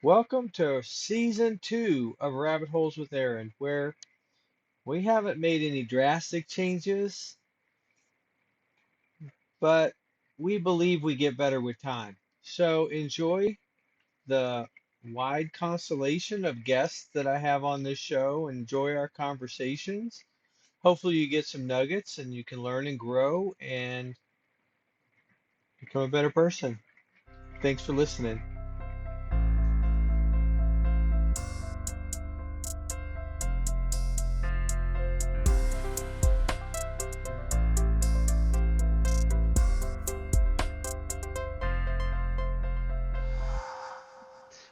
Welcome to season 2 of Rabbit Holes with Aaron, where we haven't made any drastic changes, but we believe we get better with time. So enjoy the wide constellation of guests that I have on this show. Enjoy our conversations. Hopefully, you get some nuggets and you can learn and grow and become a better person. Thanks for listening.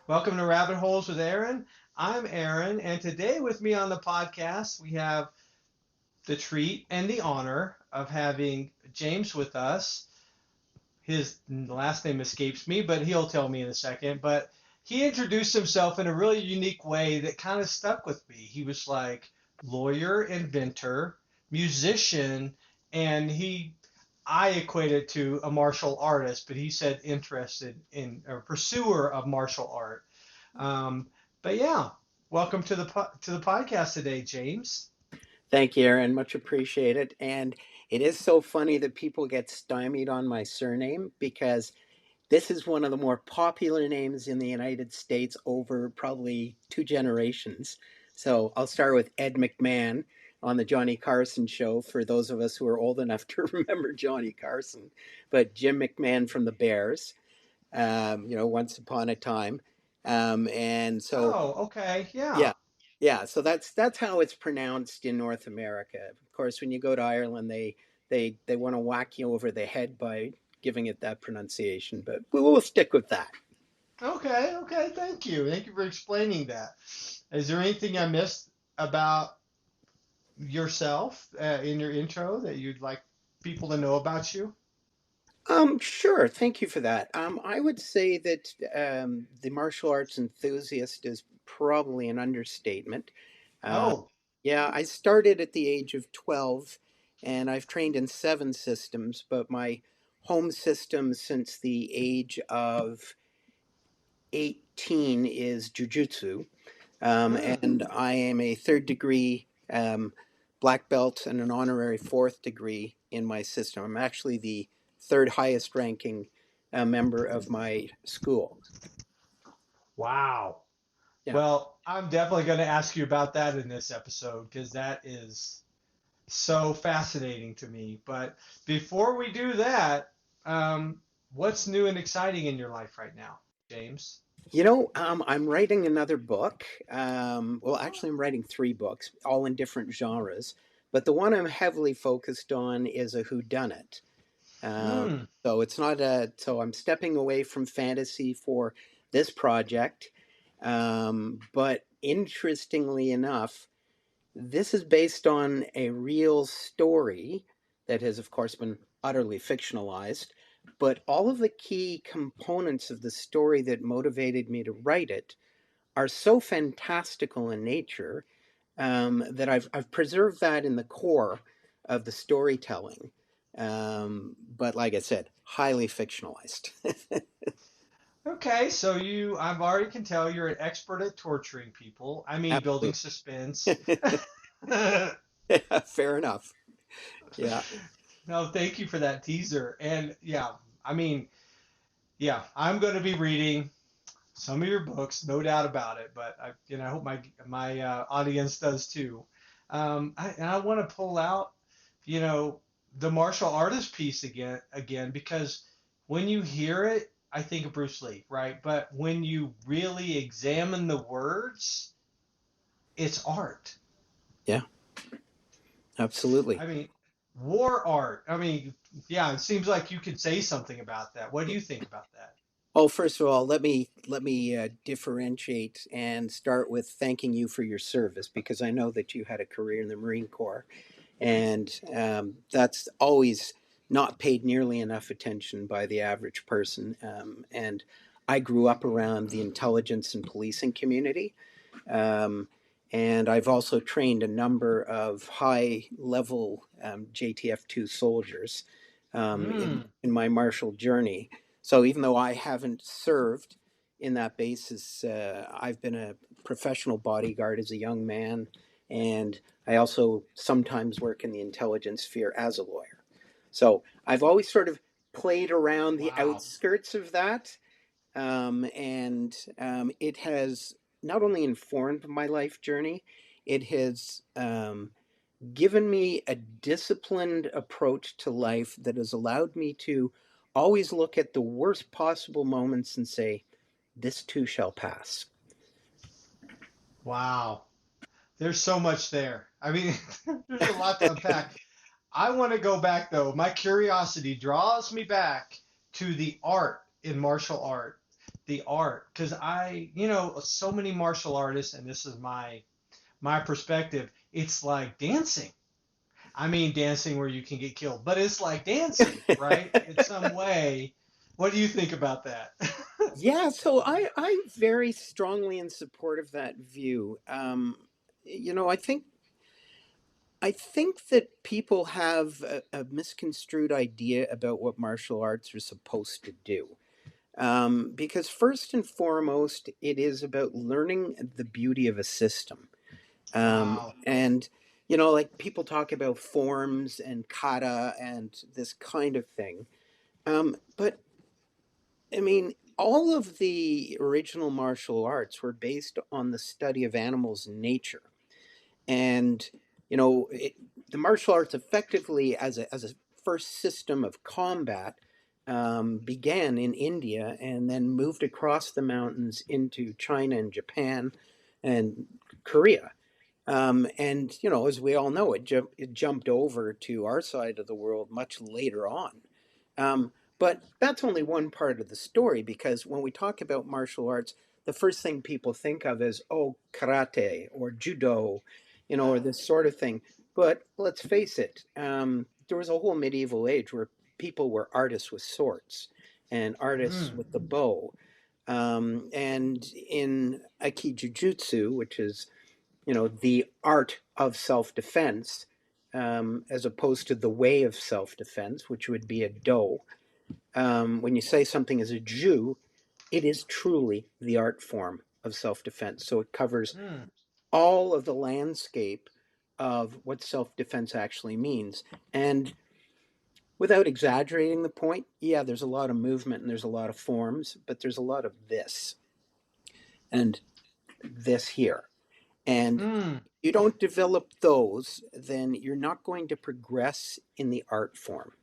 Welcome to Rabbit Holes with Aaron. I'm Aaron, and today with me on the podcast, we have the treat and the honor of having James with us. His last name escapes me, but he'll tell me in a second. But he introduced himself in a really unique way that kind of stuck with me. He was like lawyer, inventor, musician, and I equate it to a martial artist, but he said interested in or pursuer of martial art. Um, but yeah, welcome to the podcast today, James. Thank you, Aaron. Much appreciated. And it is so funny that people get stymied on my surname because this is one of the more popular names in the United States over probably two generations. So I'll start with Ed McMahon on the Johnny Carson show for those of us who are old enough to remember Johnny Carson. But Jim McMahon from the Bears, once upon a time. And so Oh, okay, yeah. yeah. Yeah, so that's how it's pronounced in North America. Of course, when you go to Ireland, they want to whack you over the head by giving it that pronunciation, but we will stick with that. Okay, okay, thank you. Thank you for explaining that. Is there anything I missed about yourself in your intro that you'd like people to know about you? Sure, thank you for that. I would say that the martial arts enthusiast is probably an understatement. Uh, Oh, yeah, I started at the age of 12, and I've trained in seven systems, but my home system since the age of 18 is jujitsu, mm, and I am a third degree black belt and an honorary fourth degree in my system. I'm actually the third highest ranking member of my school. wow. Yeah. Well, I'm definitely going to ask you about that in this episode because that is so fascinating to me. But before we do that, what's new and exciting in your life right now, James? I'm writing another book. Well, actually, I'm writing three books, all in different genres. But the one I'm heavily focused on is a whodunit. Hmm. So it's not a. So I'm stepping away from fantasy for this project. But interestingly enough, this is based on a real story that has, of course, been utterly fictionalized. But all of the key components of the story that motivated me to write it are so fantastical in nature that I've preserved that in the core of the storytelling. But like I said, highly fictionalized. Okay, so I've already can tell you're an expert at torturing people. I mean, building Absolutely. suspense. Yeah, fair enough. Yeah. No, thank you for that teaser. And yeah, I mean, yeah, I'm going to be reading some of your books, no doubt about it. But I hope my audience does too. And I want to pull out, you know, the martial artist piece again, because when you hear it, I think of Bruce Lee, right? But when you really examine the words, it's art. Yeah, absolutely. I mean, war art. I mean, yeah, it seems like you could say something about that. What do you think about that? Oh, first of all, let me differentiate and start with thanking you for your service because I know that you had a career in the Marine Corps, and that's always not paid nearly enough attention by the average person. And I grew up around the intelligence and policing community, um, and I've also trained a number of high level JTF2 soldiers in Hmm. my martial journey. So even though I haven't served in that basis, I've been a professional bodyguard as a young man, and I also sometimes work in the intelligence sphere as a lawyer. So I've always sort of played around the Wow. outskirts of that, and it has not only informed my life journey, it has given me a disciplined approach to life that has allowed me to always look at the worst possible moments and say, this too shall pass. Wow. There's so much there. I mean, there's a lot to unpack. I want to go back though. My curiosity draws me back to the art in martial art. The art, because so many martial artists, and this is my perspective. It's like dancing. I mean, dancing where you can get killed, but it's like dancing, right? In some way. What do you think about that? Yeah, so I'm very strongly in support of that view. I think that people have a misconstrued idea about what martial arts are supposed to do. Because first and foremost, it is about learning the beauty of a system. Wow. And like people talk about forms and kata and this kind of thing. But I mean, all of the original martial arts were based on the study of animals and nature. And, the martial arts effectively, as a first system of combat, began in India and then moved across the mountains into China and Japan and Korea. And, as we all know, it jumped over to our side of the world much later on. But that's only one part of the story, because when we talk about martial arts, the first thing people think of is, oh, karate or judo, or this sort of thing. But let's face it, there was a whole medieval age where people were artists with swords and artists Mm. with the bow. And in Aikijujutsu, which is the art of self-defense, as opposed to the way of self-defense, which would be a do. When you say something is a Jew, it is truly the art form of self-defense. So it covers Mm. all of the landscape of what self-defense actually means. And without exaggerating the point, yeah, there's a lot of movement and there's a lot of forms, but there's a lot of this and this here. And Mm. you don't develop those, then you're not going to progress in the art form.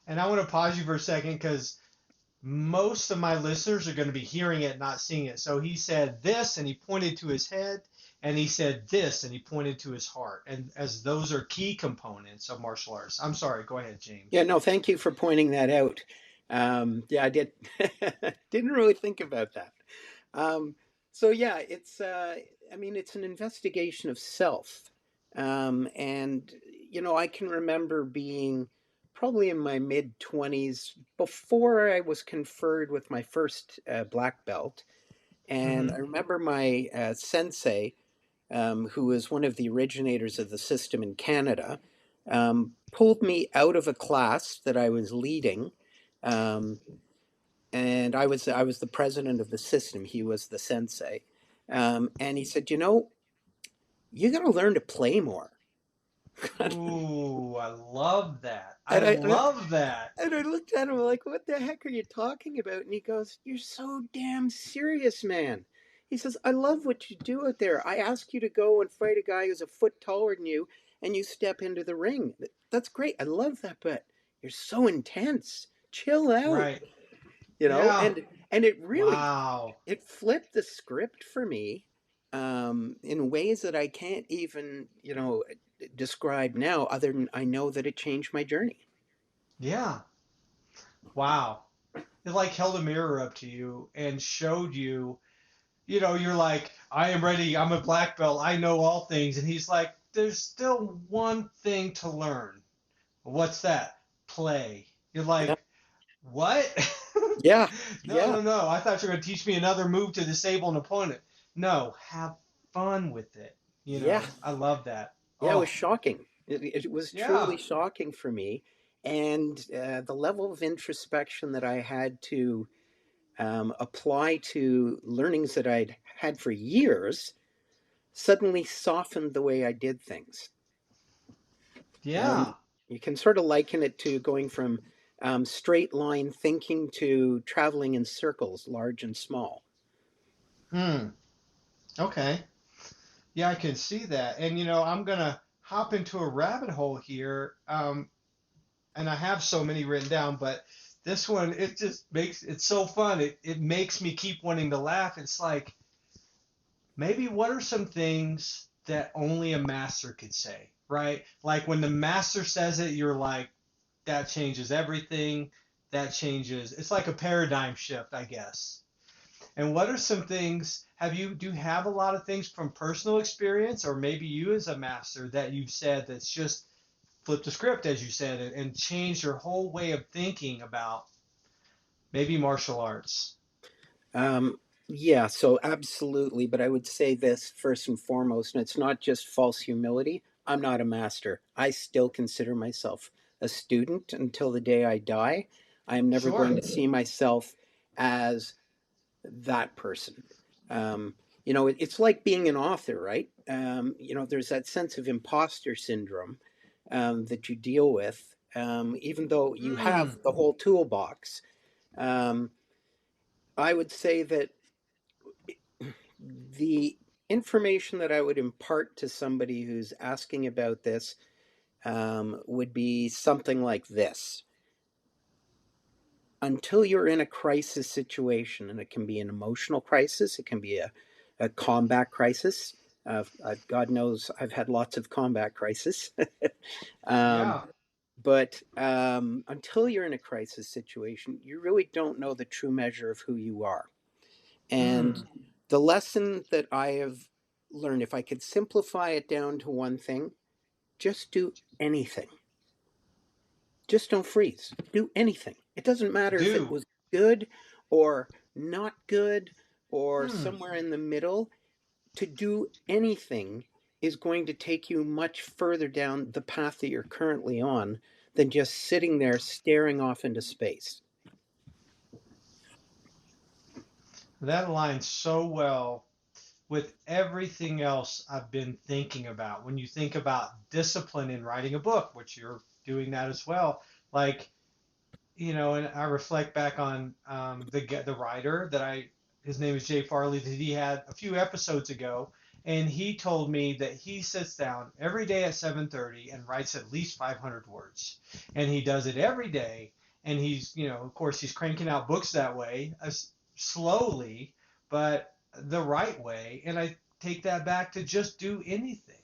And I want to pause you for a second because most of my listeners are going to be hearing it, not seeing it. So he said this, and he pointed to his head, and he said this, and he pointed to his heart, and as those are key components of martial arts. I'm sorry. Go ahead, Yeah, James. no, thank you for pointing that out. Yeah, I did. Didn't really think about that. Um, so yeah, I mean, it's an investigation of self. And, I can remember being probably in my mid 20s before I was conferred with my first black belt. And Mm-hmm. I remember my sensei, who was one of the originators of the system in Canada, pulled me out of a class that I was leading. Um, and I was the president of the system. He was the sensei, and he said, you got to learn to play more. Ooh, I love that. I and I love that. and I looked at him like, "What the heck are you talking about?" And he goes, "You're so damn serious, man." He says, "I love what you do out there. I ask you to go and fight a guy who's a foot taller than you, and you step into the ring. That's great. I love that, but you're so intense. Chill out." Right. You know, Yeah. and it really Wow. it flipped the script for me, in ways that I can't even describe now. Other than I know that it changed my journey. Yeah. Wow. It like held a mirror up to you and showed you, you're like, I am ready. I'm a black belt. I know all things. And he's like, there's still one thing to learn. What's that? Play. You're Yeah, like, what? yeah, No, yeah, no, no. I thought you were going to teach me another move to disable an opponent. No, have fun with it. yeah, I love that. yeah. It Oh, was shocking. It was yeah. truly shocking for me, and the level of introspection that I had to apply to learnings that I'd had for years suddenly softened the way I did things. Yeah. You can sort of liken it to going from straight line thinking to traveling in circles, large and small. Hmm. Okay. Yeah, I can see that. And I'm gonna hop into a rabbit hole here. And I have so many written down, but this one, it just makes it so fun. It makes me keep wanting to laugh. It's like, maybe what are some things that only a master could say, right? Like when the master says it, you're like, that changes everything. That changes. It's like a paradigm shift, I guess. And what are some things, do you have a lot of things from personal experience, or maybe you as a master that you've said that's just flipped the script, as you said, and changed your whole way of thinking about maybe martial arts? Yeah, so absolutely. But I would say this first and foremost, and it's not just false humility. I'm not a master. I still consider myself a student until the day I die. I am never going Sure. to see myself as that person. It's like being an author, right? There's that sense of imposter syndrome that you deal with, even though you have Mm, the whole toolbox. Um, I would say that the information that I would impart to somebody who's asking about this would be something like this. Until you're in a crisis situation, and it can be an emotional crisis, it can be a combat crisis. God knows I've had lots of combat crisis. um, yeah. but until you're in a crisis situation, you really don't know the true measure of who you are. And Mm, the lesson that I have learned, if I could simplify it down to one thing, just do anything. Just don't freeze. Do anything. It doesn't matter if it do. was good or not good or Mm. somewhere in the middle. To do anything is going to take you much further down the path that you're currently on than just sitting there staring off into space. That aligns so well with everything else I've been thinking about. When you think about discipline in writing a book, which you're doing that as well, like, and I reflect back on the writer that his name is Jay Farley, that he had a few episodes ago, and he told me that he sits down every day at 7:30 and writes at least 500 words, and he does it every day, and he's of course he's cranking out books that way, slowly, but the right way, and I take that back to just do anything.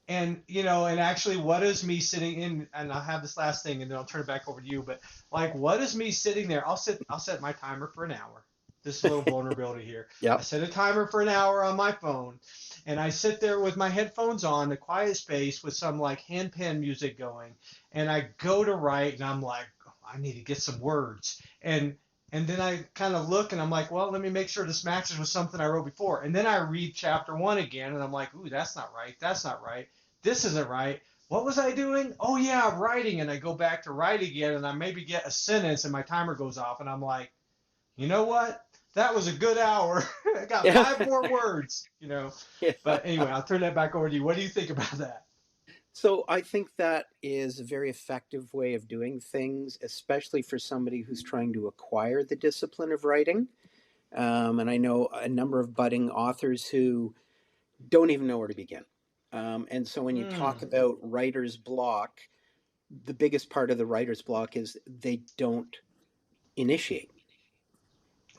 And and actually, what is me sitting in? And I'll have this last thing, and then I'll turn it back over to you. But like, what is me sitting there? I'll set my timer for an hour. This little vulnerability here. I Yep. set a timer for an hour on my phone, and I sit there with my headphones on, a quiet space with some like handpan music going, and I go to write, and I'm like, oh, I need to get some words, and then I kind of look, and I'm like, well, let me make sure this matches with something I wrote before, and then I read chapter one again, and I'm like, ooh, that's not right. That's not right. This isn't right. What was I doing? Oh yeah, writing. And I go back to write again, and I maybe get a sentence, and my timer goes off, and I'm like, you know what? That was a good hour. I got Yeah. 5 more words. Yeah. But anyway, I'll turn that back over to you. What do you think about that? So I think that is a very effective way of doing things, especially for somebody who's trying to acquire the discipline of writing. And I know a number of budding authors who don't even know where to begin. And so when you talk Hmm. about writer's block, the biggest part of the writer's block is they don't initiate,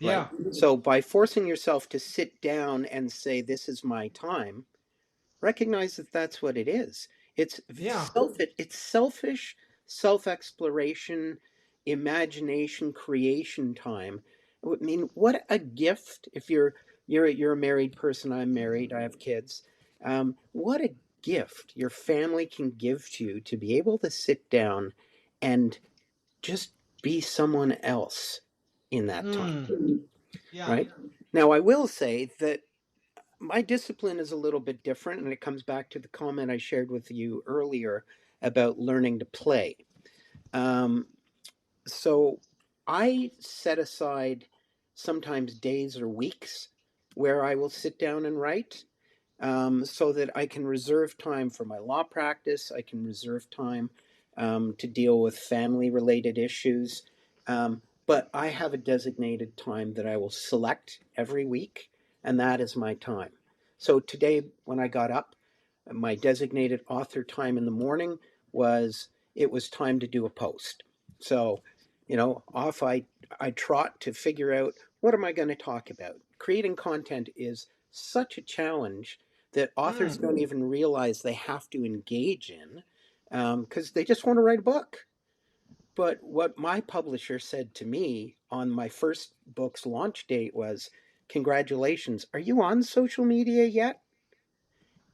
right? Yeah. So by forcing yourself to sit down and say, "This is my time," recognize that that's what it is. Yeah. It's selfish self exploration, imagination, creation time. I mean, what a gift! If you're a married person, I'm married, I have kids. What a gift your family can give to you to be able to sit down and just be someone else in that Hmm. time, Yeah. right? Now, I will say that my discipline is a little bit different, and it comes back to the comment I shared with you earlier about learning to play. Um, so I set aside. sometimes days or weeks, where I will sit down and write, so that I can reserve time for my law practice. I can reserve time to deal with family related issues. But I have a designated time that I will select every week, and that is my time. So today, when I got up, my designated author time in the morning was it was time to do a post. So, off I trot to figure out what am I going to talk about. Creating content is such a challenge that authors Mm, don't even realize they have to engage in, because they just want to write a book. But what my publisher said to me on my first book's launch date was, "Congratulations, are you on social media yet?"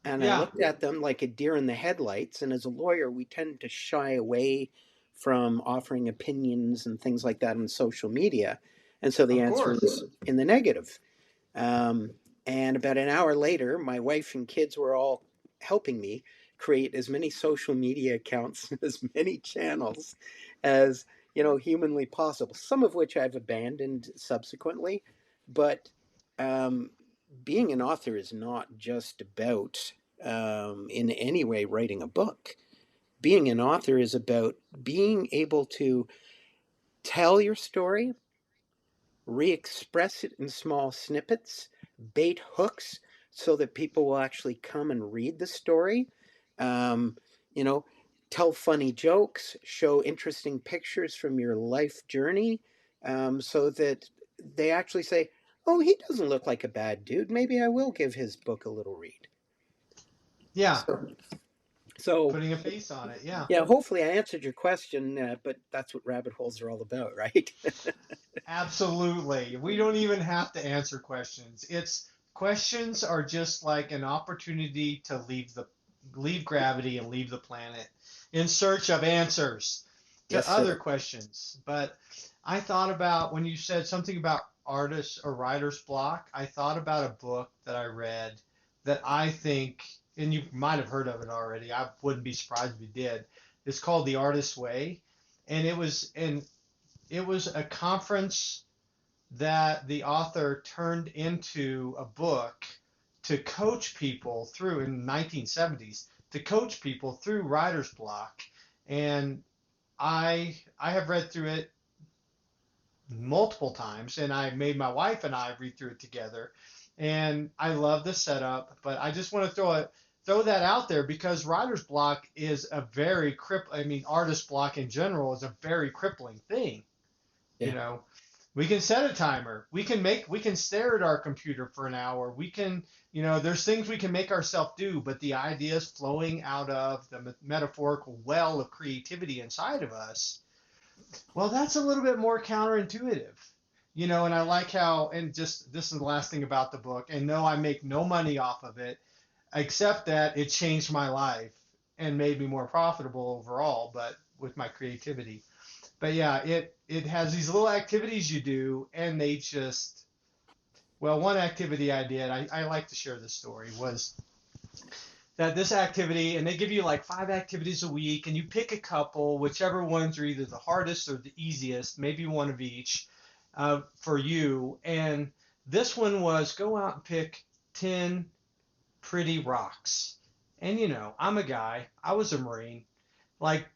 And I yeah, looked at them like a deer in the headlights. And as a lawyer, we tend to shy away from offering opinions and things like that on social media. And so the of answer course. was in the negative. Um, and about an hour later, my wife and kids were all helping me create as many social media accounts, as many channels as humanly possible. Some of which I've abandoned subsequently, but um, being an author is not just about in any way writing a book. Being an author is about being able to tell your story, re-express it in small snippets, bait hooks so that people will actually come and read the story. Um, you know, Tell funny jokes, show interesting pictures from your life journey, so that they actually say, "Oh, he doesn't look like a bad dude. Maybe I will give his book a little read." Yeah, So, so putting a face on it. Yeah, yeah. Hopefully, I answered your question, but that's what rabbit holes are all about, right? absolutely. We don't even have to answer questions. It's questions are just like an opportunity to leave gravity and leave the planet in search of answers to Yes, other sir. questions. But I thought about when you said something about artists or writer's block, I thought about a book that I read that I think, and you might have heard of it already. I wouldn't be surprised if you did. It's called The Artist's Way, and it was a conference that the author turned into a book to coach people through in the 1970s to coach people through writer's block. And I have read through it multiple times, and I made my wife and I read through it together. And I love the setup, but I just want to throw that out there because writer's block is a very I mean, artist block in general is a very crippling thing. You Yeah. know, we can set a timer. We can stare at our computer for an hour. There's things we can make ourselves do, but the ideas flowing out of the metaphorical well of creativity inside of us, well, that's a little bit more counterintuitive. And I like how, and just this is the last thing about the book, and no, I make no money off of it, except that it changed my life and made me more profitable overall, but with my creativity. But yeah, it has these little activities you do, and they just well, one activity I did, I like to share this story, was that this activity, and they give you like 5 activities a week, and you pick a couple, whichever ones are either the hardest or the easiest, maybe one of each for you. And this one was go out and pick 10 pretty rocks. And I'm a guy, I was a Marine. Like,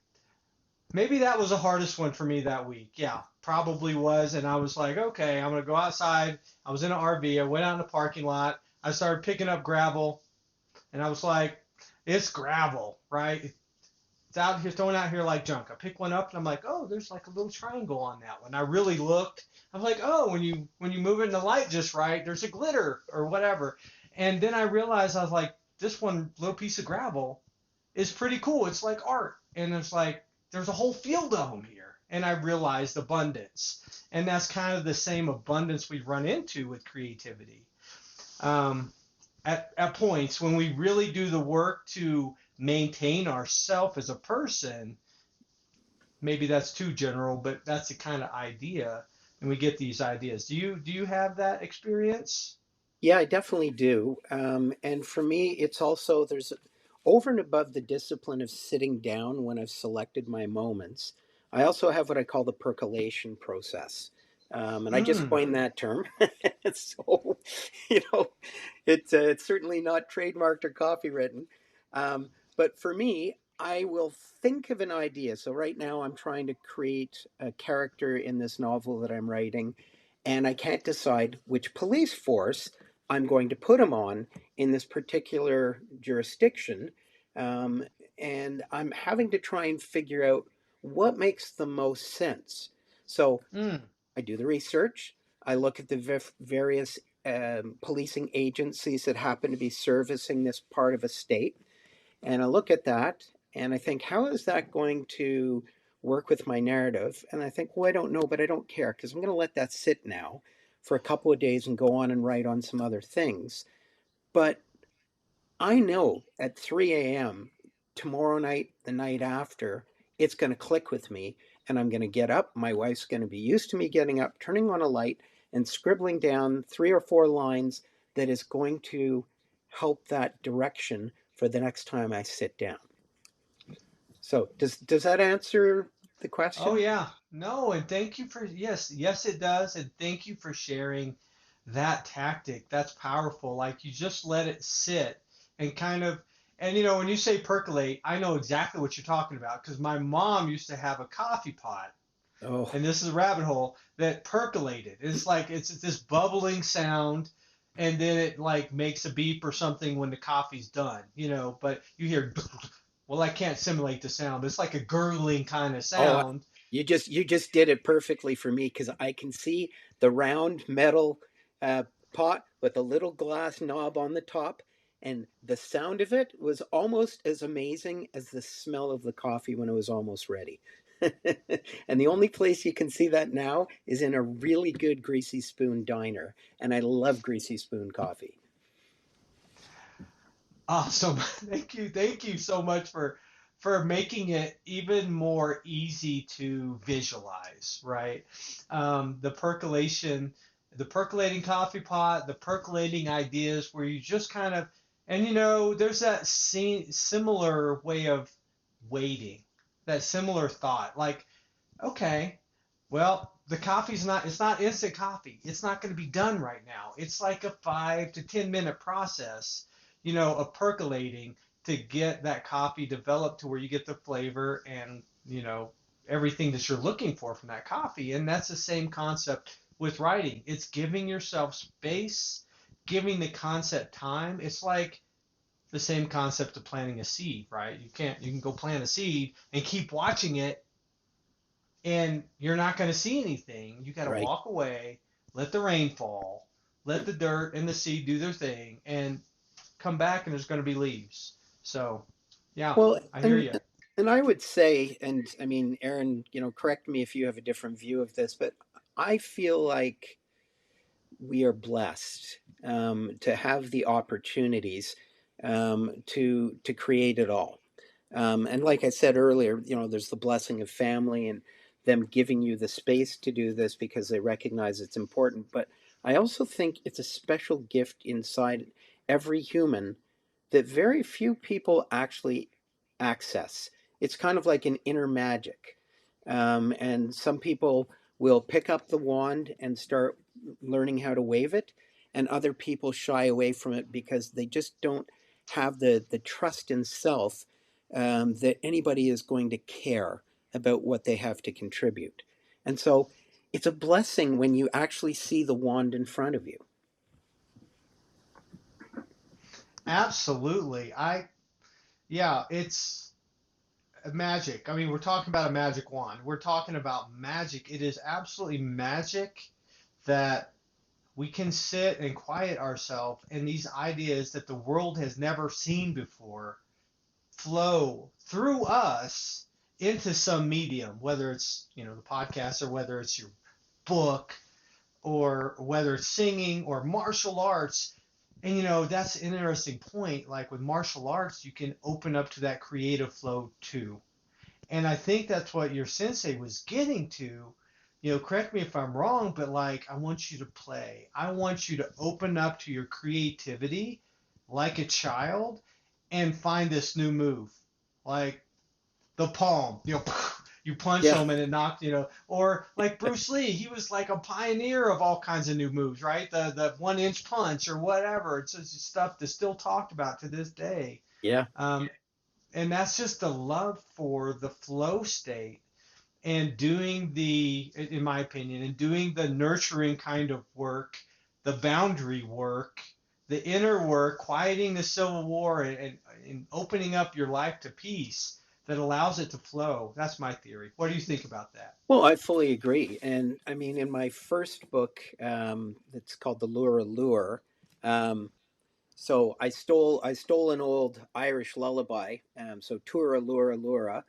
maybe that was the hardest one for me that week. Yeah, probably was. And I was like, okay, I'm going to go outside. I was in an RV. I went out in the parking lot. I started picking up gravel. And I was like, it's gravel, right? It's out here, thrown out here like junk. I pick one up and I'm like, oh, there's like a little triangle on that one. I really looked. I'm like, oh, when you move it in the light just right, there's a glitter or whatever. And then I realized I was like, this one little piece of gravel is pretty cool. It's like art. And it's like, there's a whole field of them here. And I realized abundance. And that's kind of the same abundance we run into with creativity. Um, at points when we really do the work to maintain ourself as a person, maybe that's too general, but that's the kind of idea. And we get these ideas. Do you have that experience? Yeah, I definitely do. And for me, it's also there's over and above the discipline of sitting down when I've selected my moments. I also have what I call the percolation process. And I just Mm. coined that term. So, you know, it's certainly not trademarked or copywritten. But for me, I will think of an idea. So right now, I'm trying to create a character in this novel that I'm writing, and I can't decide which police force I'm going to put him on in this particular jurisdiction. Um, and I'm having to try and figure out what makes the most sense. So Mm. I do the research. I look at the various policing agencies that happen to be servicing this part of a state. And I look at that and I think, how is that going to work with my narrative? And I think, well, I don't know, but I don't care because I'm going to let that sit now for a couple of days and go on and write on some other things. But I know at 3 a.m. tomorrow night, the night after, it's going to click with me and I'm going to get up. My wife's going to be used to me getting up, turning on a light, and scribbling down 3 or 4 lines that is going to help that direction for the next time I sit down. So, does that answer the Oh question? yeah. No, and thank you for yes it does, and thank you for sharing that tactic. That's powerful. Like you just let it sit and kind of and when you say percolate, I know exactly what you're talking about because my mom used to have a coffee pot, Oh, and this is a rabbit hole that percolated. It's like it's this bubbling sound, and then it like makes a beep or something when the coffee's done, but you hear well, I can't simulate the sound, but it's like a gurgling kind of oh, sound. you just did it perfectly for me because I can see the round metal uh, pot with a little glass knob on the top, and the sound of it was almost as amazing as the smell of the coffee when it was almost ready. And the only place you can see that now is in a really good Greasy Spoon diner, and I love Greasy Spoon coffee. Awesome. Thank you so much for making it even more easy to visualize, right? The percolating coffee pot, the percolating ideas where you just kind of, and there's that similar way of waiting, that similar thought, like, okay, well, it's not instant coffee. It's not going to be done right now. It's like a 5 to 10 minute process, of percolating to get that coffee developed to where you get the flavor and, everything that you're looking for from that coffee. And that's the same concept with writing. It's giving yourself space, giving the concept time. It's like the same concept of planting a seed, right? You can go plant a seed and keep watching it and you're not going to see anything. You got to Right. walk away, let the rain fall, let the dirt and the seed do their thing, and come back, and there's going to be leaves. So, yeah, Well, I hear and you. and I would say, and I mean, Aaron, correct me if you have a different view of this, but I feel like we are blessed to have the opportunities to create it all. And like I said earlier, there's the blessing of family and them giving you the space to do this because they recognize it's important. But I also think it's a special gift inside every human that very few people actually access. It's kind of like an inner magic. And some people will pick up the wand and start learning how to wave it, and other people shy away from it because they just don't have the trust in self that anybody is going to care about what they have to contribute. And so it's a blessing when you actually see the wand in front of you. Absolutely. Yeah, it's magic. I mean, we're talking about a magic wand. We're talking about magic. It is absolutely magic that we can sit and quiet ourselves and these ideas that the world has never seen before flow through us into some medium, whether it's, the podcast or whether it's your book or whether it's singing or martial arts. And, that's an interesting point. Like with martial arts, you can open up to that creative flow too. And I think that's what your sensei was getting to. Correct me if I'm wrong, but like, I want you to play. I want you to open up to your creativity like a child and find this new move. Like the palm, You punch Yeah. them and it knocked, or like Bruce Lee, he was like a pioneer of all kinds of new moves, right? The 1 inch punch or whatever. It's just stuff that's still talked about to this day. Yeah. Um, and that's just the love for the flow state and doing in my opinion, and doing the nurturing kind of work, the boundary work, the inner work, quieting the civil war and opening up your life to peace that allows it to flow. That's my theory. What do you think about that? Well, I fully agree. And I mean, in my first book, it's called The Lure Allure. Um, so I stole an old Irish lullaby. So Tura Lura Lura,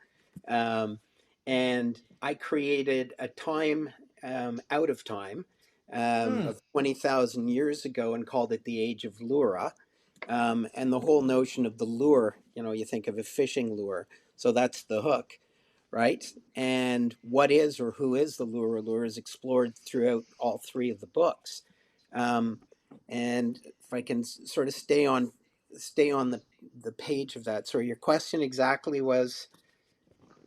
and I created a time out of time Hmm. of 20,000 years ago and called it the Age of Lura. And the whole notion of the lure, you think of a fishing lure. So that's the hook, right? And what is or who is the lure? Lure is explored throughout all three of the books. Um, and if I can sort of stay on the page of that. So your question exactly was,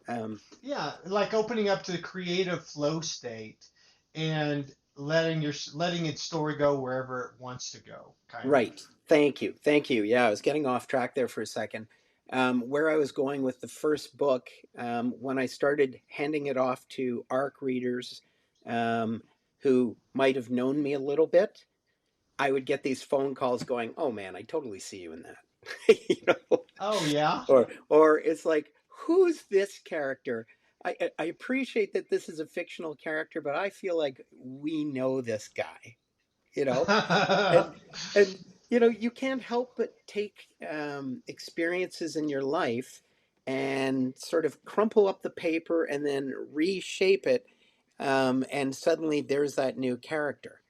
um, Yeah, like opening up to the creative flow state and letting its story go wherever it wants to go, kind of. right. Thank you. Yeah, I was getting off track there for a second. Where I was going with the first book, when I started handing it off to ARC readers um, who might have known me a little bit, I would get these phone calls going, "Oh man, I totally see you in that," you know, Oh yeah. or it's like, "Who's this character?" I appreciate that this is a fictional character, but I feel like we know this guy, you know, and and you can't help but take experiences in your life and sort of crumple up the paper and then reshape it, and suddenly there's that new character,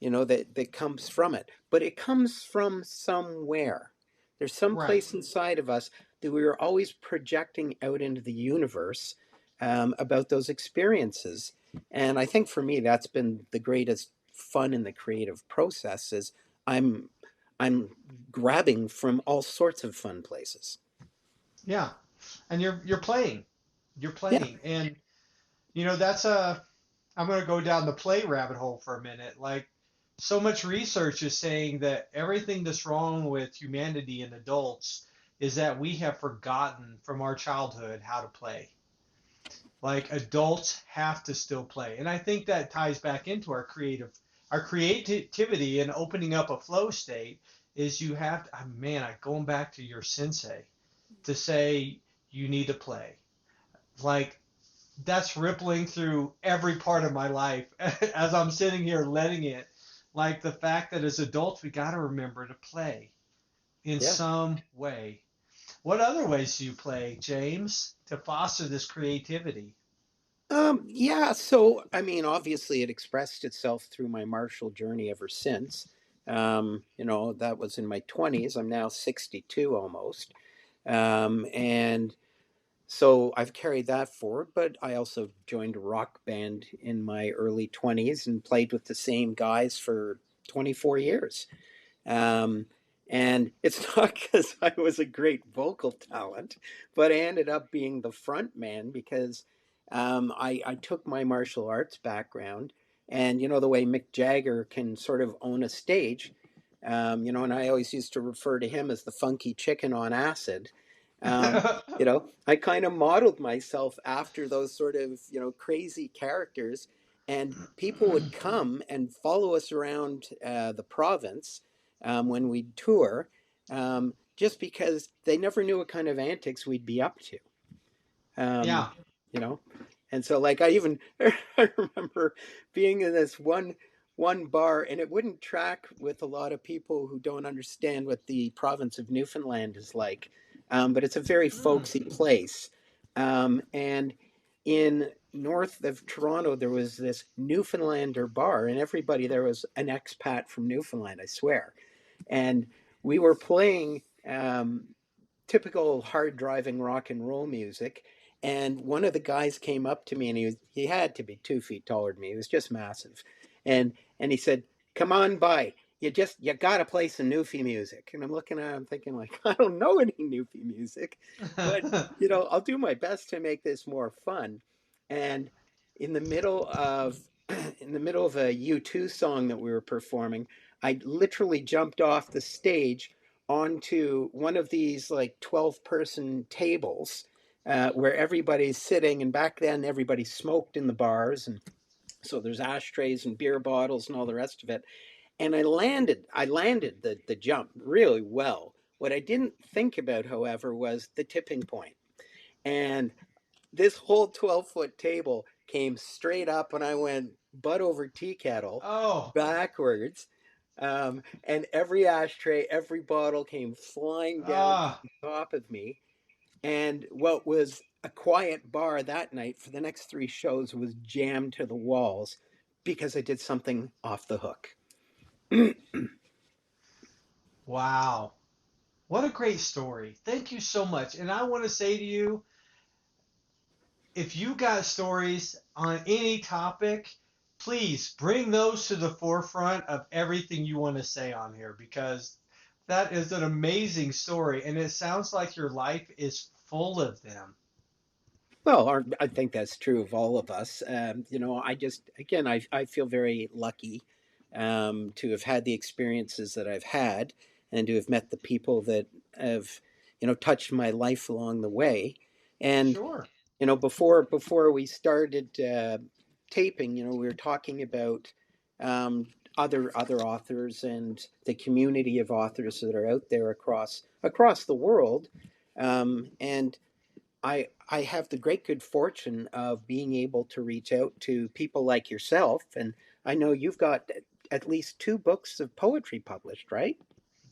that comes from it. But it comes from somewhere. There's some Right. place inside of us that we are always projecting out into the universe about those experiences. And I think for me, that's been the greatest fun in the creative process is I'm I'm grabbing from all sorts of fun places. Yeah. And you're playing. You're Yeah, playing. And that's a I'm going to go down the play rabbit hole for a minute. Like so much research is saying that everything that's wrong with humanity and adults is that we have forgotten from our childhood how to play. Like adults have to still play. And I think that ties back into our creativity and opening up a flow state is you have to, man, going back to your sensei to say you need to play. Like that's rippling through every part of my life as I'm sitting here letting it. Like the fact that as adults we got to remember to play in yeah. some way. What other ways do you play, James, to foster this creativity? Yeah, so I mean, obviously, it expressed itself through my martial journey ever since. That was in my 20s. I'm now 62 almost. And so I've carried that forward, but I also joined a rock band in my early 20s and played with the same guys for 24 years. Um, and it's not because I was a great vocal talent, but I ended up being the front man because I took my martial arts background and, the way Mick Jagger can sort of own a stage, and I always used to refer to him as the funky chicken on acid. I kind of modeled myself after those sort of, crazy characters, and people would come and follow us around the province when we'd tour, just because they never knew what kind of antics we'd be up to. Um, Yeah. you know, and so like I even I remember being in this one bar, and it wouldn't track with a lot of people who don't understand what the province of Newfoundland is like, but it's a very Mm. folksy place, and in north of Toronto there was this Newfoundlander bar, and everybody there was an expat from Newfoundland, I swear, and we were playing typical hard driving rock and roll music. And one of the guys came up to me, and he had to be 2 feet taller than me. He was just massive, and he said, "Come on by." you got to play some Newfie music. And I'm looking at him thinking like, I don't know any Newfie music, but I'll do my best to make this more fun. And in the middle of in the middle of a U2 song that we were performing, I literally jumped off the stage onto one of these like 12-person tables where everybody's sitting. And back then, everybody smoked in the bars. And so there's ashtrays and beer bottles and all the rest of it. And I landed the jump really well. What I didn't think about, however, was the tipping point. And this whole 12-foot table came straight up, and I went butt over tea kettle Oh, backwards. And every ashtray, every bottle came flying down ah, on top of me. And what was a quiet bar that night for the next three shows was jammed to the walls because I did something off the hook. wow. What a great story. Thank you so much. And I want to say to you, if you got stories on any topic, please bring those to the forefront of everything you want to say on here because that is an amazing story. And it sounds like your life is full of them. Well, I think that's true of all of us. I just, again, I feel very lucky to have had the experiences that I've had and to have met the people that have, touched my life along the way. And, Sure. before we started taping, we were talking about other authors and the community of authors that are out there across the world. And I have the great good fortune of being able to reach out to people like yourself, and I know you've got at least two books of poetry published, right?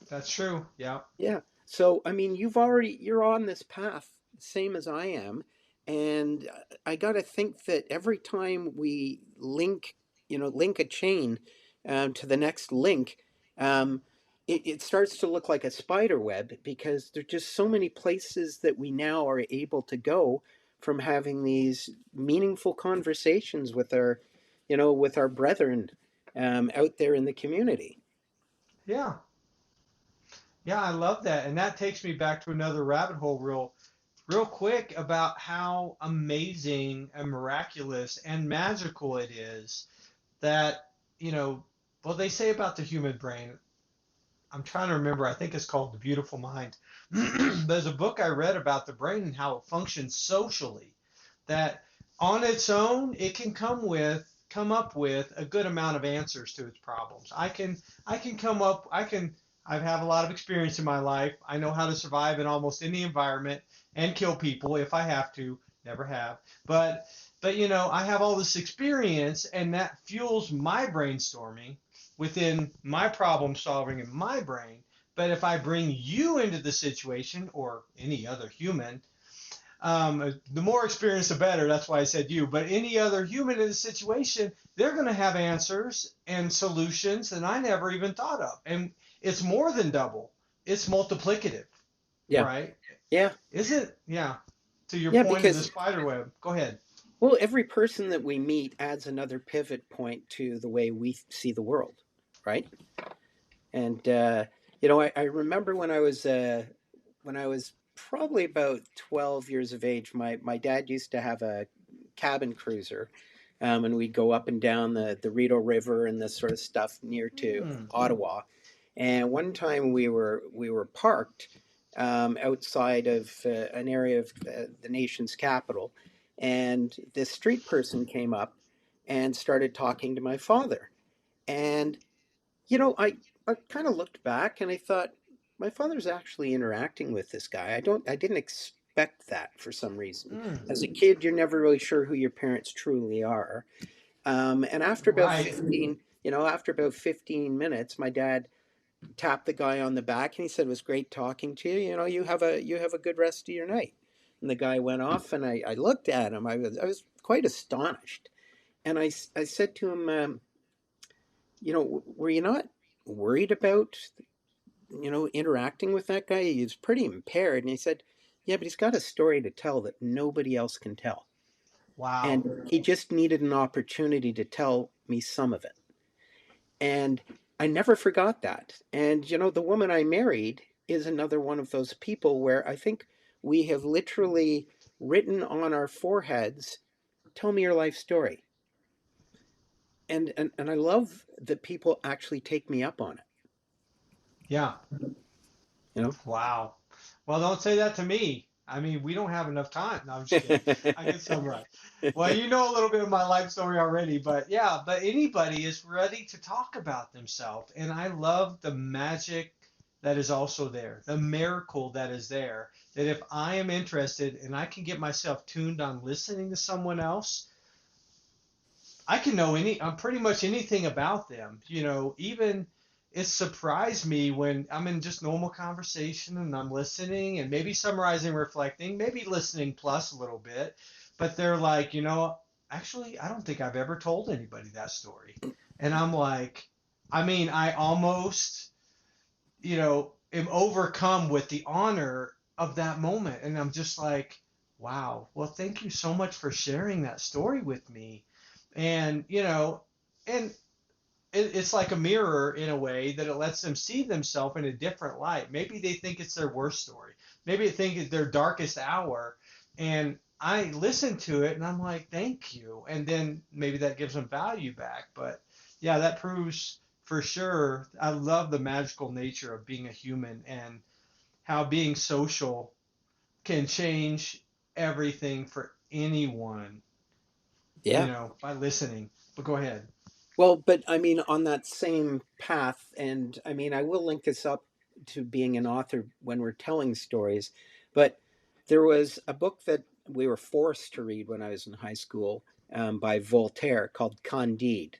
That's true. Yeah. Yeah. So I mean, you're on this path, same as I am, and I got to think that every time we link a chain to the next link, um, it starts to look like a spider web because there's just so many places that we now are able to go from having these meaningful conversations with our brethren out there in the community. Yeah. Yeah, I love that. And that takes me back to another rabbit hole real quick about how amazing and miraculous and magical it is that, you know, well, they say about the human brain. I'm trying to remember. I think it's called The Beautiful Mind. There's a book I read about the brain and how it functions socially. That on its own, it can come up with a good amount of answers to its problems. I can come up. I've had a lot of experience in my life. I know how to survive in almost any environment and kill people if I have to. Never have, but I have all this experience, and that fuels my brainstorming within my problem solving in my brain. But if I bring you into the situation or any other human, the more experience, the better. That's why I said you. But any other human in the situation, they're going to have answers and solutions that I never even thought of. And it's more than double. It's multiplicative, Yeah. right? Yeah. Is it? Yeah. To your Yeah, point of the because spider web. Go ahead. well, every person that we meet adds another pivot point to the way we see the world, right? And I remember when I was probably about 12 years of age, my dad used to have a cabin cruiser, and we'd go up and down the Rideau River and this sort of stuff near to Hmm. Ottawa. And one time we were parked outside of an area of the nation's capital, and this street person came up and started talking to my father. And I kind of looked back and I thought, my father's actually interacting with this guy. I didn't expect that for some reason. Hmm. As a kid, you're never really sure who your parents truly are. And Right. after about 15 minutes, my dad tapped the guy on the back and he said, "It was great talking to you. You have a good rest of your night." And the guy went off, and I looked at him. I was quite astonished, and I said to him, were you not worried about interacting with that guy? He's pretty impaired. And he said, "Yeah, but he's got a story to tell that nobody else can tell, Wow. and he just needed an opportunity to tell me some of it." And I never forgot that. And, the woman I married is another one of those people where I think we have literally written on our foreheads, tell me your life story. And I love that people actually take me up on it, Yeah. you know? Wow. Well, don't say that to me. I mean, we don't have enough time. No, I'm just kidding. I can summarize. Well, you know a little bit of my life story already, but yeah, but anybody is ready to talk about themselves. And I love the magic that is also there, the miracle that is there. That if I am interested and I can get myself tuned on listening to someone else, I can know pretty much anything about them. Even it surprised me when I'm in just normal conversation and I'm listening and maybe summarizing, reflecting, maybe listening plus a little bit, but they're like, actually, I don't think I've ever told anybody that story. And I'm like, I mean, I almost, am overcome with the honor of that moment. And I'm just like, wow, well, thank you so much for sharing that story with me. And, and it's like a mirror in a way that it lets them see themselves in a different light. Maybe they think it's their worst story. Maybe they think it's their darkest hour. And I listen to it and I'm like, thank you. And then maybe that gives them value back. But yeah, that proves for sure. I love the magical nature of being a human and how being social can change everything for anyone, Yeah. by listening. But go ahead. Well, but I mean, on that same path, and I mean, I will link this up to being an author when we're telling stories, but there was a book that we were forced to read when I was in high school, by Voltaire, called Candide.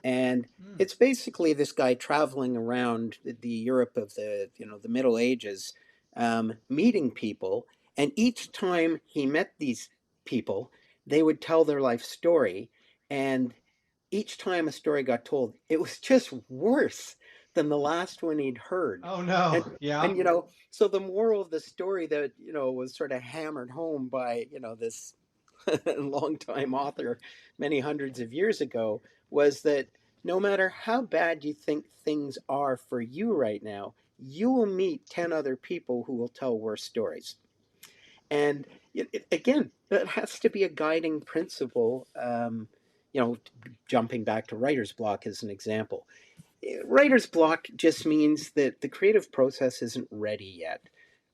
And Mm. it's basically this guy traveling around the Europe of the Middle Ages, meeting people. And each time he met these people, they would tell their life story. And each time a story got told, it was just worse than the last one he'd heard. Oh no. And Yeah. so the moral of the story that was sort of hammered home by this longtime author many hundreds of years ago was that no matter how bad you think things are for you right now, you will meet 10 other people who will tell worse stories. And again, that has to be a guiding principle. You know, Jumping back to writer's block as an example. Writer's block just means that the creative process isn't ready yet.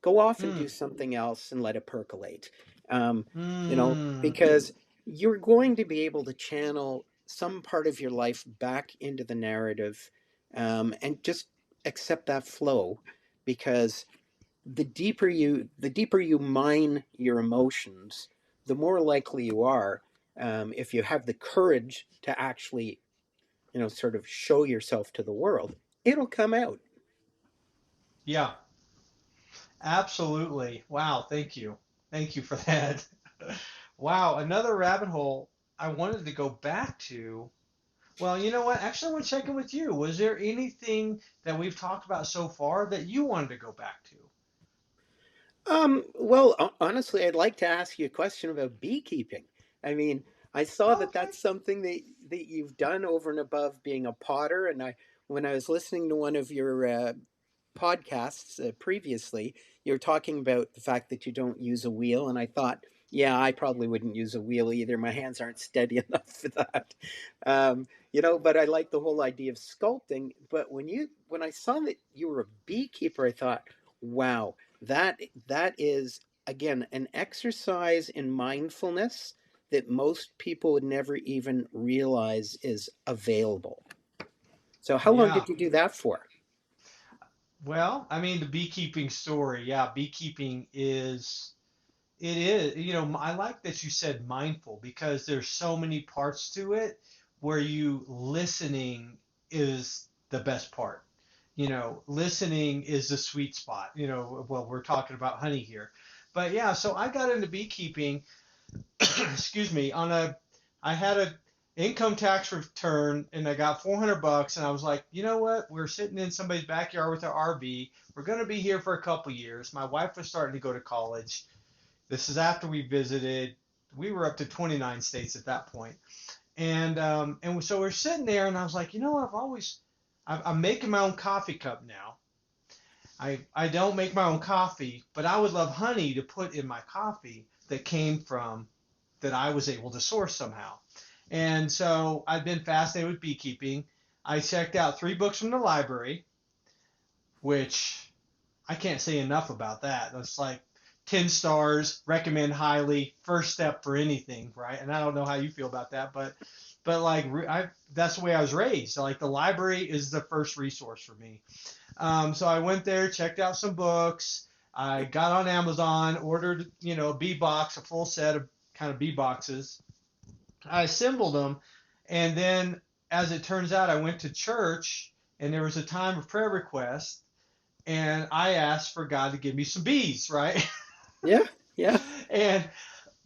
Go off and do Mm. something else and let it percolate. Mm. Because you're going to be able to channel some part of your life back into the narrative, and just accept that flow, because the deeper you mine your emotions, the more likely you are, if you have the courage to actually sort of show yourself to the world, it'll come out. Yeah, absolutely. Wow, thank you. Thank you for that. Wow, another rabbit hole I wanted to go back to. Well, you know what? Actually, I want to check in with you. Was there anything that we've talked about so far that you wanted to go back to? Well, honestly, I'd like to ask you a question about beekeeping. I mean, I saw Oh, that okay. that's something that you've done over and above being a potter. And when I was listening to one of your podcasts previously, you were talking about the fact that you don't use a wheel, and I thought, yeah, I probably wouldn't use a wheel either. My hands aren't steady enough for that. But I like the whole idea of sculpting. But when I saw that you were a beekeeper, I thought, wow, that is again an exercise in mindfulness that most people would never even realize is available. So, how long Yeah. did you do that for? Well, I mean, the beekeeping story. Yeah, beekeeping it is, I like that you said mindful because there's so many parts to it where you listening is the best part. Listening is the sweet spot. Well, we're talking about honey here. But yeah, so I got into beekeeping, excuse me, I had a income tax return and I got $400 and I was like, you know what? We're sitting in somebody's backyard with our RV. We're going to be here for a couple years. My wife was starting to go to college. This is after we visited. We were up to 29 states at that point. And so we're sitting there, and I was like, I'm making my own coffee cup now. I don't make my own coffee, but I would love honey to put in my coffee that came from that I was able to source somehow. And so I've been fascinated with beekeeping. I checked out 3 books from the library, which I can't say enough about that. That's like 10 stars, recommend highly, first step for anything, right? And I don't know how you feel about that, but like that's the way I was raised. So like the library is the first resource for me. So I went there, checked out some books. I got on Amazon, ordered, a bee box, a full set of kind of bee boxes. I assembled them, and then as it turns out, I went to church, and there was a time of prayer request, and I asked for God to give me some bees, right? Yeah, yeah. and